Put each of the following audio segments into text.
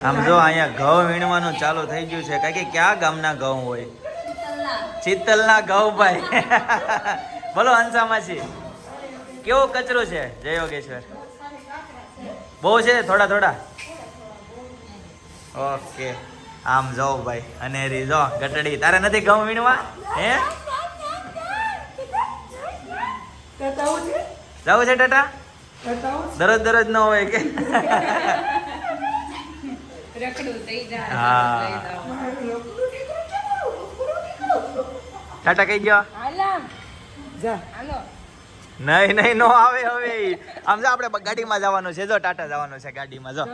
આમ જો અહીંયા ઘઉં વીણવાનું ચાલુ થઈ ગયું છે કારણ કે ક્યાં ગામના ઘઉં હોય ચિત્તલના ઘઉં ભાઈ બોલો હંસામાસી કેવો કચરો છે જય યોગેશ્વર બહુ છે થોડા થોડા ઓકે આમ જાઓ ભાઈ અને રી જો ગટડી તારે નથી ઘઉં વીણવા હે જાવું છે ટાટા દરરોજ દરરોજ ન હોય કે ટાટા કઈ ગયો નહીં નહીં નો આવે હવે આમ જો આપણે ગાડીમાં જવાનું છે જો ટાટા જવાનું છે ગાડીમાં જો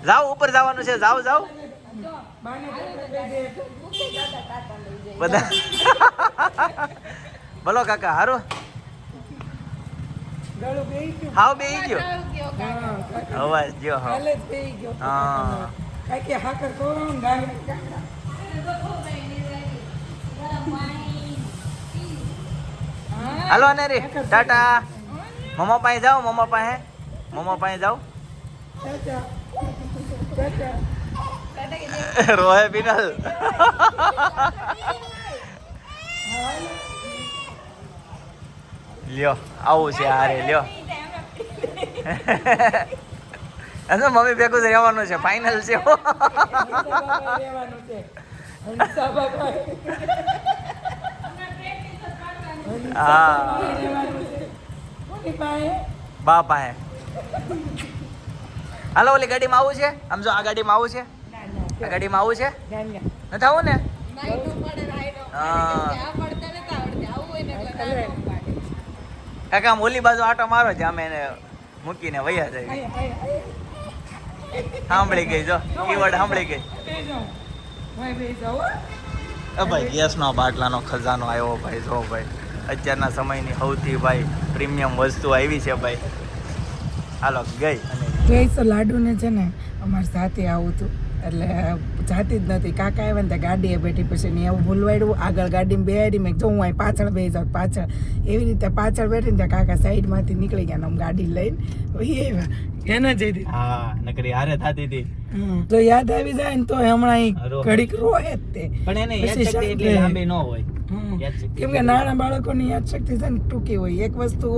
જાવ ઉપર જવાનું છે જાવ જાવ બધા બોલો કાકા હારું હાવ બેહી ગયો અવાજ જો હા હાલો ને રે ટાટા મમ્મા પાસે જાઓ મમ્મા પાસે જાઓ રોહે બિનલ લ્યો આવું છે હારે લ્યો મમ્મી ભેગું જ રહેવાનું છે ફાઇનલ છે હા બા પાસે હાલો ઓલી ગાડીમાં આવું છે આમ જો આ ગાડીમાં આવું છે આ ગાડીમાં આવું છે નથી આવું ને કાકા આમ ઓલી બાજુ આટો મારો છે અમે એને મૂકીને વૈયા જાય સાંભળી ગઈ જો કીવર્ડ સાંભળી ગઈ ભાઈ ગેસનો બાટલાનો ખજાનો આવ્યો ભાઈ જો ભાઈ અત્યારના સમયની સૌથી ભાઈ પ્રીમિયમ વસ્તુ આવી છે ભાઈ હાલો ગઈ ગઈ તો લાડુને છે ને અમારી સાથે આવું હતું એટલે જાતી જ નથી કાકા આવ્યા ને ત્યાં ગાડીએ બેઠી પછી ને એવું ભૂલવાડ્યું આગળ ગાડીમાં બેહાડી મેં જો હું અહીં પાછળ બેસી જાઉં પાછળ એવી રીતે પાછળ બેઠી ને ત્યાં કાકા સાઈડમાંથી નીકળી ગયા આમ ગાડી લઈને આવ્યા એના જઈ હા નકરી હારે થાતી હતી તો યાદ આવી જાય ને તો હમણાં ઘડીક રોય જ તે પણ એને યાદ શક્તિ એટલી લાંબી ન હોય કેમ કે નાના બાળકોની યાદ શક્તિ છે ને ટૂંકી હોય એક વસ્તુ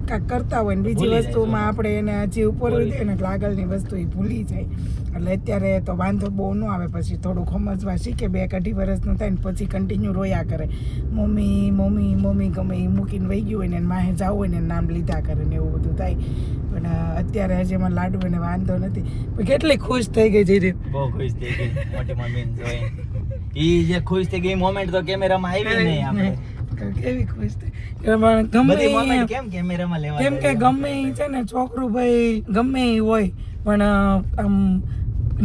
કાંઈક કરતા હોય ને બીજી વસ્તુમાં આપણે એને હજી ઉપર હોય દે ને એટલે આગળની વસ્તુ એ ભૂલી જાય એટલે અત્યારે તો વાંધો બહુ ન આવે પછી થોડુંક સમજવા શીખે 2-2.5 વર્ષનું થાય ને પછી કન્ટિન્યુ રોયા કરે મમ્મી મમ્મી મમ્મી ગમે એ મૂકીને વહી ગયું હોય ને માહે જવું હોય ને નામ લીધા કરે ને એવું બધું થાય પણ અત્યારે હજી એમાં લાડુ એને વાંધો નથી પણ કેટલી ખુશ થઈ ગઈ જઈ બહુ ખુશ થઈ ગઈ મોટી મમ્મીને જોઈ ઈ જે ખુશ થઈ ગઈ મોમેન્ટ તો કેમેરામાં આવી નહીં આપણે કેવી ખુશ થઈ ગમે કેમ કેમેરામાં લેવા કેમ કે ગમે એ છે ને છોકરું ભાઈ ગમે એ હોય પણ આમ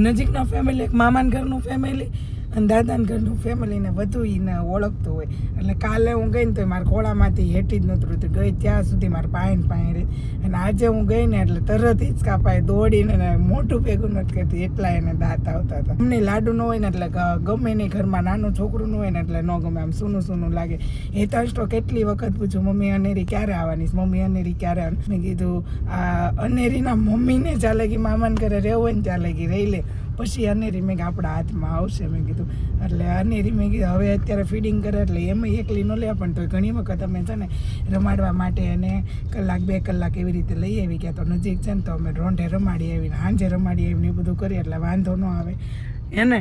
નજીકના ફેમિલી એક મામાના ઘરનું ફેમિલી અને દાદાના ઘરનું ફેમિલીને વધુ એને ઓળખતું હોય એટલે કાલે હું ગઈ ને તો મારા ખોળામાંથી હેઠી જ નહોતું રહેતું ગઈ ત્યાં સુધી મારા પાસે રહી અને આજે હું ગઈ ને એટલે તરત જ કાપાય દોડીને મોટું ભેગું નથી કરતી એટલા એને દાંત આવતા હતા અમને લાડુ ન હોય ને એટલે ગમે નહીં ઘરમાં નાનું છોકરું ન હોય ને એટલે ન ગમે આમ સૂનું સૂનું લાગે એ તો કેટલી વખત પૂછું મમ્મી અનેરી ક્યારે આવવાની મમ્મી અનેરી ક્યારે આવવાની મેં કીધું આ અનેરીના મમ્મીને ચાલે કે મામાને ઘરે રહેવું હોય ને ચાલે કે રહી લે પછી અનેરી મેં આપણા હાથમાં આવશે મેં કીધું એટલે અનેરી મેં કીધું હવે અત્યારે ફીડિંગ કરે એટલે એમાં એકલી ન લે પણ તો ઘણી વખત અમે છે ને રમાડવા માટે અને 1-2 કલાક એવી રીતે લઈ આવી ગયા તો નજીક છે ને તો અમે રોંઢે રમાડી આવીને સાંજે રમાડી આવીને એ બધું કરીએ એટલે વાંધો ન આવે એને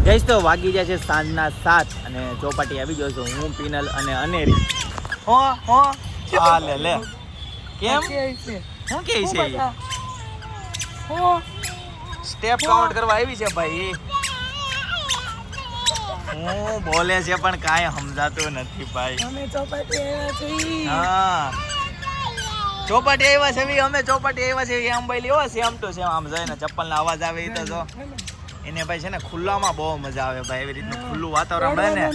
જઈશ તો વાગી જાય છે સાંજના 7 અને ચોપાટી આવી ગયો છું હું પિનલ અને અનેરી હો લે કેમ શું કે છે સ્ટેપ કાઉન્ટ કરવા આવી છે ભાઈ હું બોલે છે પણ કાંઈ સમજાતું નથી ભાઈ અમે ચોપાટી આવ્યા છીએ હા ચોપાટી આવ્યા છે અમે ચોપાટી આવ્યા છે આમ ભાઈ લેવા છે આમ તો છે આમ જાય ચપ્પલનો અવાજ આવે તો જો એને ભાઈ છે ને ખુલ્લામાં બહુ મજા આવે ભાઈ એવી રીતનું ખુલ્લું વાતાવરણ રહે ને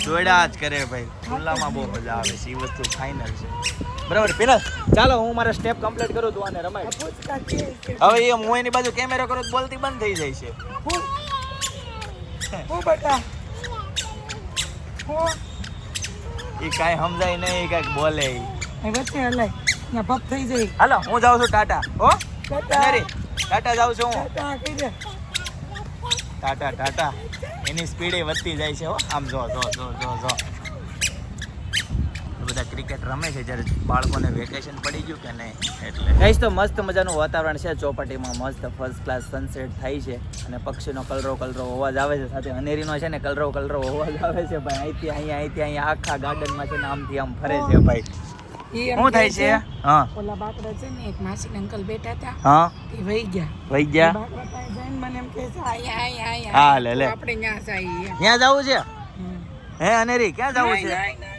દોડ્યા જ કરે ભાઈ ખુલ્લામાં બહુ મજા આવે છે એ વસ્તુ ફાઇનલ છે બરાબર પિનલ ચાલો હું મારા સ્ટેપ કમ્પ્લીટ કરું તું આને રમાય હવે એ હું એની બાજુ કેમેરો કરું તો બોલતી બંધ થઈ જાય છે એ કાંઈ સમજાય નહીં કાંઈક બોલે વચ્ચે હલાય પપ થઈ જાય હાલો હું જાઉં છું ટાટા હો અનેરી ટાટા જાઉં છું હું ટાટા કહી દે. ટાટા ટાટા એની સ્પીડે વધતી જાય છે હો આમ જો બધા ક્રિકેટ રમે છે જ્યારે બાળકોને વેકેશન પડી ગયું કે નહીં એટલે ગાઈસ તો મસ્ત મજાનું વાતાવરણ છે ચોપાટીમાં મસ્ત ફર્સ્ટ ક્લાસ સનસેટ થાય છે અને પક્ષીનો કલરવ અવાજ આવે છે સાથે અનેરીનો છે ને કલરવ અવાજ આવે છે ભાઈ અહીંથી અહીંયા આખા ગાર્ડનમાં છે ને આમથી આમ ફરે છે ભાઈ ઈ એમ શું થાય કહે છે હા ઓલા બાકડા છે ને એક માસીના અંકલ બેઠા હતા હા એ વહી ગયા વહી ગયા બાકડા પાસે જઈને મને એમ કહે છે આયા હા લે લે આપણે ન્યા જઈએ ક્યાં જવું છે હે અનેરી ક્યાં જવું છે નહીં.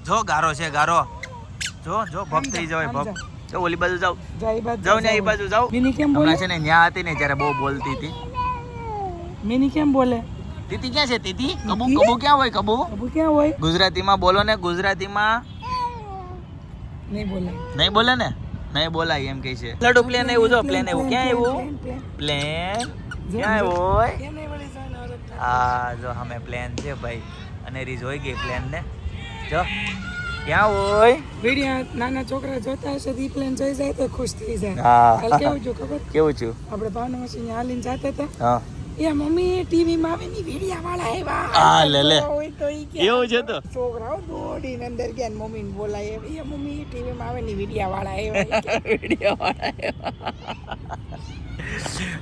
જો ગારો છે ગારો જો ભપ થઈ જાય ભપ જો ઓલી બાજુ જાવ જાય બાજુ જાવ ને એ બાજુ જાવ મિની કેમ બોલે હમણાં છે ને ન્યા હતી ને જ્યારે બહુ બોલતી હતી મિની કેમ બોલે તીતી ક્યાં છે તીતી કબુ ક્યાં હોય કબુ અબુ ક્યાં હોય ગુજરાતીમાં બોલો ને ગુજરાતીમાં નહીં બોલે નહીં બોલે ને નહીં બોલાય એમ કહે છે લડુ પ્લેન આવ્યું જો પ્લેન આવ્યું ક્યાં આવ્યું પ્લેન ક્યાં આવ્યું હોય કેમ નહીં બોલે સાનો હા જો અમે પ્લેન છે ભાઈ અને રીજ હોય ગઈ પ્લેન ને જો ક્યાં હોય વિડિયા નાના છોકરા જોતા હશે તો ઈ પ્લેન જોઈ જાય તો ખુશ થઈ જાય હા કાલ કેવું છું ખબર કેવું છું આપણે ભાવના મશીન હાલીને જતા હતા હા એ મમ્મી ટીવી માં આવે ની વિડિયા વાળા આવ્યા હા, લે, લે. હોય તો ઈ કે એવું છે તો છોકરાઓ દોડીને અંદર ગયા ને મમ્મી ને બોલાય એ મમ્મી ટીવી માં આવે ની વિડિયા વાળા આવ્યા વિડિયો વાળા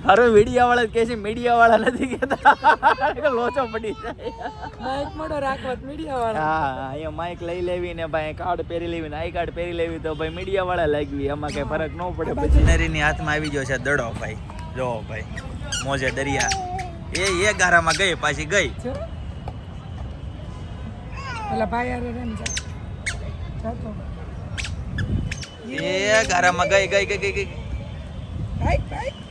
અરે વિડિયો વાળા કે છે મીડિયા વાળા નથી કહેતા લોચો પડી જાય માઇક મોડો રાખો વિડિયા વાળા હા અહીંયા માઇક લઈ લેવી ને ભાઈ કાર્ડ પહેરી લેવી ને આઈ કાર્ડ પહેરી લેવી તો ભાઈ મીડિયા વાળા લાગવી એમાં કઈ ફરક ન પડે પછી નરીની હાથમાં આવી ગયો છે દડો ભાઈ જો ભાઈ મોજે દરિયા એ ગારામાં ગઈ પાછી ગઈ જો. ઓલા ભાઈ આરે રમ જા જાતો એ ગારામાં ગઈ ભાઈ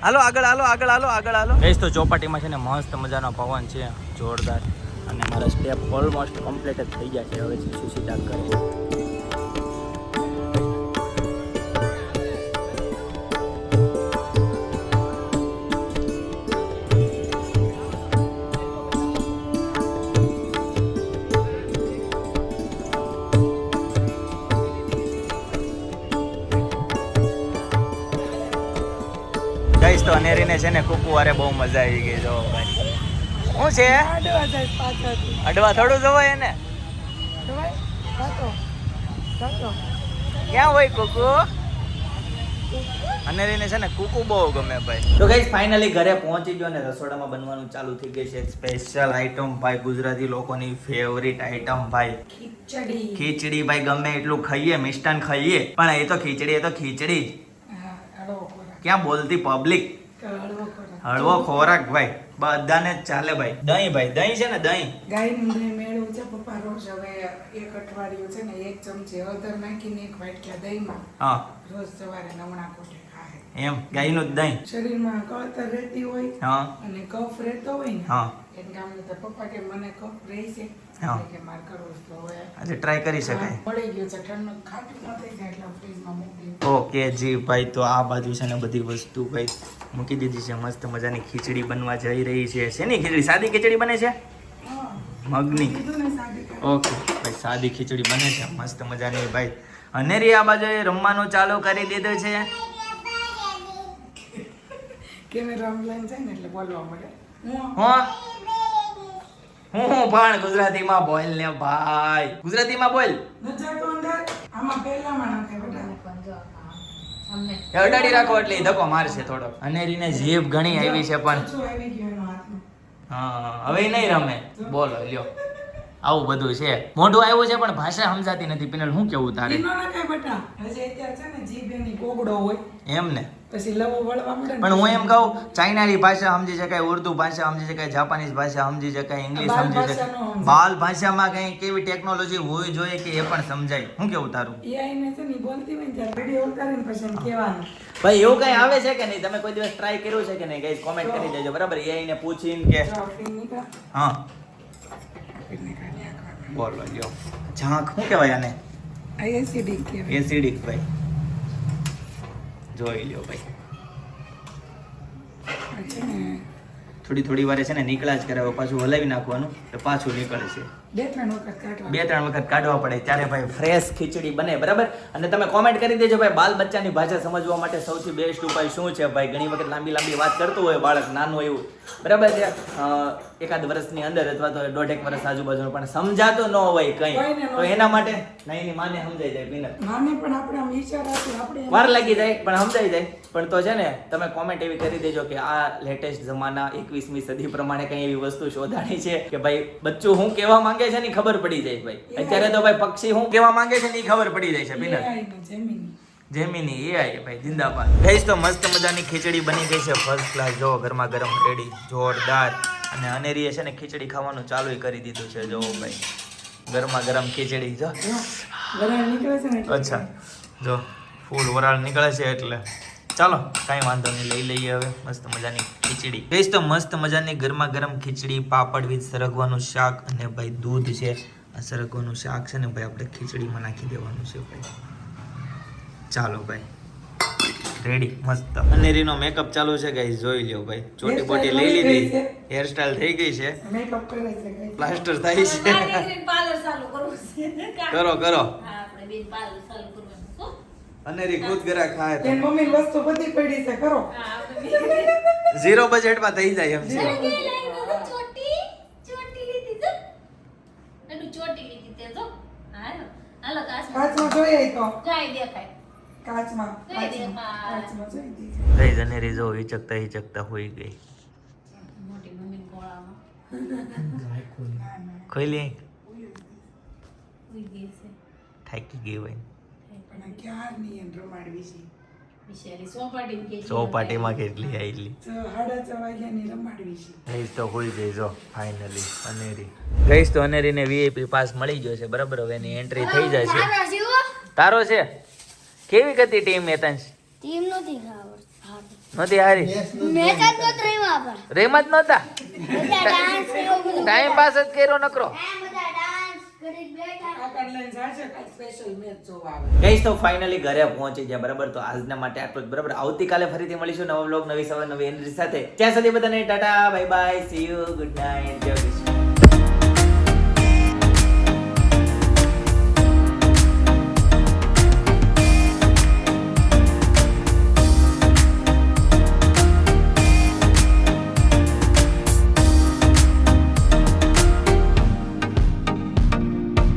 હાલો આગળ ગઈશ તો ચોપાટીમાં છે ને મસ્ત મજાનો પવન છે જોરદાર અને મારા સ્ટેપ ઓલમોસ્ટ કમ્પ્લીટ જ થઈ ગયા છે હવે સુશીતા કરે ગઈશ તો અનેરીને છે ને કુકુવારે બહુ મજા આવી ગઈ જો ભાઈ શું છે આડવા જાય પાછળથી અડવા થોડું જવાય એને ભાઈ જાતો ક્યાં હોય કુકુ અનેરીને છે ને કુકુ બહુ ગમે ભાઈ તો ગાઈસ ફાઇનલી ઘરે પહોંચી ગયો ને રસોડામાં બનવાનું ચાલુ થઈ ગઈ છે સ્પેશિયલ આઈટમ ભાઈ ગુજરાતી લોકોની ફેવરિટ આઈટમ ભાઈ ખીચડી ભાઈ ગમે એટલું ખાઈએ મિષ્ટાન ખાઈએ પણ એ તો ખીચડી જ ક્યાં બોલતી પબ્લિક હળવો ખોરાક ભાઈ બધાને જ ચાલે ભાઈ દહીં છે ને દહીં ગાયનું દહીં મેળવું છે પપ્પા રોજ હવે એક અઠવાડિયું છે ને એક ચમચી હળદર નાખીને એક વાટક્યા દહીંમાં હા રોજ સવારે નવણા કોઠે ખાય એમ ગાયનું જ દહીં શરીરમાં કળતર રહેતી હોય હા અને કફ રહેતો હોય ને હા એટલે કામ તો પપ્પા કે મને કફ રહે છે હા. એટલે કે માર કરવું તો હવે આજે ટ્રાય કરી શકાય મળી ગયું છે ઠંડુ ખાટું ન થઈ જાય એટલે ફ્રીજમાં મૂકી ઓકે જી ભાઈ તો આ બાજુ છે ને બધી વસ્તુ ભાઈ મૂકી દીધી છે મસ્ત મજાની ખીચડી બનવા જઈ રહી છે શેની ખીચડી સાદી ખીચડી બને છે હા મગની કીધું ને સાદી કર ઓકે ભાઈ સાદી ખીચડી બને છે મસ્ત મજાની ભાઈ અનેરી આ બાજુ રમવાનું ચાલુ કરી દીધું છે કેમેરા ઓનલાઈન જાય ને એટલે બોલવા મળે હું પણ ગુજરાતીમાં બોલ ને ભાઈ ગુજરાતીમાં બોલ નજર તો અંદર આમાં પહેલામાં નાખે બેટા અડાડી રાખો એટલે ઈ ધક્કો મારશે થોડો અનેરીને જીભ ઘણી આવી છે પણ શું આવી ગયું એનો હાથમાં હા હવે ઈ નહીં રમે બોલો લ્યો આવું બધું છે મોઢું આવ્યું છે પણ ભાષા સમજાતી નથી પિનલ શું કેવું તારે ઈનો નાખે બેટા હજી અત્યારે છે ને જીભ એની કોગડો હોય એમ ને પછી લવો વળવા મળે ને પણ હું એમ કહું ચાઇનાની ભાષા સમજી શકાય ઉર્દુ ભાષા સમજી શકાય જાપાનીઝ ભાષા સમજી શકાય ઇંગ્લિશ બાલ સમજી ભાષા નો શકાય સમજાય. બાલ ભાષામાં કઈ કેવી ટેકનોલોજી હોવી જોઈએ કે એ પણ સમજાય શું કેવું તારું AI ને છે ને ઈ બોલતી હોય ને ત્યારે વિડીયો ઉતારીને પછી એમ કહેવાનું ભાઈ એવું કઈ આવે છે કે નહીં તમે કોઈ દિવસ ટ્રાય કર્યું છે કે નહીં કઈ કોમેન્ટ કરી દેજો બરાબર AI ને પૂછીને કે જો ફીણ નીકળા હા ફીણ નીકળી નાખવાનું બોલો લ્યો ઝાંક શું કહેવાય આને આઈએસસીડી કહેવાય એસિડિક ભાઈ જોઈ લ્યો ભાઈ આ છે ને થોડી વારે છે ને નીકળ્યા જ કરે હવે પાછું હલાવી નાખવાનું તો પાછું નીકળે છે 2-3 વખત કાઢવા 2-3 વખત કાઢવા પડે ત્યારે ભાઈ ફ્રેશ ખીચડી બને, બરાબર. અને તમે કોમેન્ટ કરી દેજો ભાઈ, બાલ બચ્ચાની ભાષા સમજવા માટે સૌથી બેસ્ટ ઉપાય શું છે ભાઈ. ઘણી વખત લાંબી વાત કરતું હોય બાળક નાનું એવું, બરાબર છે, એકાદ વર્ષની અંદર અથવા તો 1.5 વર્ષ આજુબાજુનું, પણ સમજાતું ન હોય કંઈ, તો એના માટે નાની માને સમજાઈ જાય પીનટ. માને પણ આપણે આમ વિચાર આપીએ, આપણે વાર લાગી જાય પણ સમજાઈ જાય. પણ તો છે ને તમે કોમેન્ટ એવી કરી દેજો કે આ લેટેસ્ટ જમાના 21મી સદી પ્રમાણે કઈ એવી વસ્તુ શોધાણી છે કે ભાઈ બચ્ચું હું કહેવા માંગે છે ને ખબર પડી જાય ભાઈ. અત્યારે તો ભાઈ પક્ષી હું કહેવા માંગે છે ને ખબર પડી જાય છે પીનટ. જેમીની AI ભાઈ જિંદાબાદ. ગઈસ તો મસ્ત મજાની ખીચડી બની ગઈ છે, ફર્સ્ટ ક્લાસ. જો ગરમા ગરમ રેડી, જોરદાર. અને અનેરીએ છે ને ખીચડી ખાવાનું ચાલુ કરી દીધું છે. જો ભાઈ ગરમા ગરમ ખીચડી. જો વરાળ નીકળે છે ને એટલે. અચ્છા, જો ફૂલ વરાળ નીકળે છે એટલે ચાલો કાંઈ વાંધો નહીં, લઈ લઈએ હવે મસ્ત મજાની ખીચડી. ગઈસ તો મસ્ત મજાની ગરમા ગરમ ખીચડી, પાપડ વિથ સરગવાનું શાક અને ભાઈ દૂધ છે. આ સરગવાનું શાક છે ને ભાઈ આપણે ખીચડીમાં નાખી દેવાનું છે ભાઈ. ચાલો ભાઈ રેડી મસ્ત. અનેરીનો મેકઅપ ચાલુ છે ગાઈસ, જોઈ લ્યો ભાઈ. ચોટી બોટી લઈ લીધી, હેરસ્ટાઈલ થઈ ગઈ છે, મેકઅપ કરે છે ગાઈસ. પ્લાસ્ટર થાય છે. પાર્લર ચાલુ કરવું છે. કરો કરો. હા, આપણે બેન પાર્લર ચાલુ કરવાનું છે. અનેરી ખુદ ગરા ખાય તેન મમ્મી વસ્તુ બધી પડી છે, કરો. હા, આપણે બેન ઝીરો બજેટમાં થઈ જાય એમ છે. ચોટી લીધી છે. એનું ચોટી લીધી તે જો. હાલો કાચમાં કાચમાં જોઈએ તો જાય દેખાય. કાચમાં જોઈ દેખાય. કાચમાં જોઈ દીધી. ગઈ અનેરી જો હિચકતા હોઈ ગઈ. મોટી મમ્મી ગોળામાં ખોલી ઉઈ ગઈ છે. થાકી ગઈ હોય. પણ આ ક્યારની એમ રમાડવી છે. બિચારી સોપાટી કે ચોપાટીમાં કેટલી આવેલી. 6:30 વાગ્યાની રમાડવી છે. ગઈશ તો હોઈ ગઈ જો ફાઇનલી અનેરી. ગઈશ તો અનેરીને VIP પાસ મળી ગયો છે, બરાબર. હવે એની એન્ટ્રી થઈ જાય છે. તારો છે. કેવી હતી ટીમ મેતાંશ? ટીમ નથી ખબર. નહોતી હારી. મેચ જ નહોતો રમ્યો આપણે. રેમ જ નહોતા. બધા ડાન્સ એવું બધું. ટાઈમ પાસ જ કર્યો નકરો. બધા ડાન્સ કરી બેઠા. આ કાર્ડલાઈન જાશે કાલ સ્પેશિયલ મેચ જોવા આવે. ગઈશ તો ફાઇનલી ઘરે પહોંચી ગયા, બરાબર. તો આજના માટે આટલું જ, બરાબર. આવતીકાલે ફરીથી મળીશું નવા વ્લોગ, નવી સવાર, નવી એનર્જી સાથે. ત્યાં સુધી બધાને Tata, bye bye, C you, good night, જય કૃષ્ણ.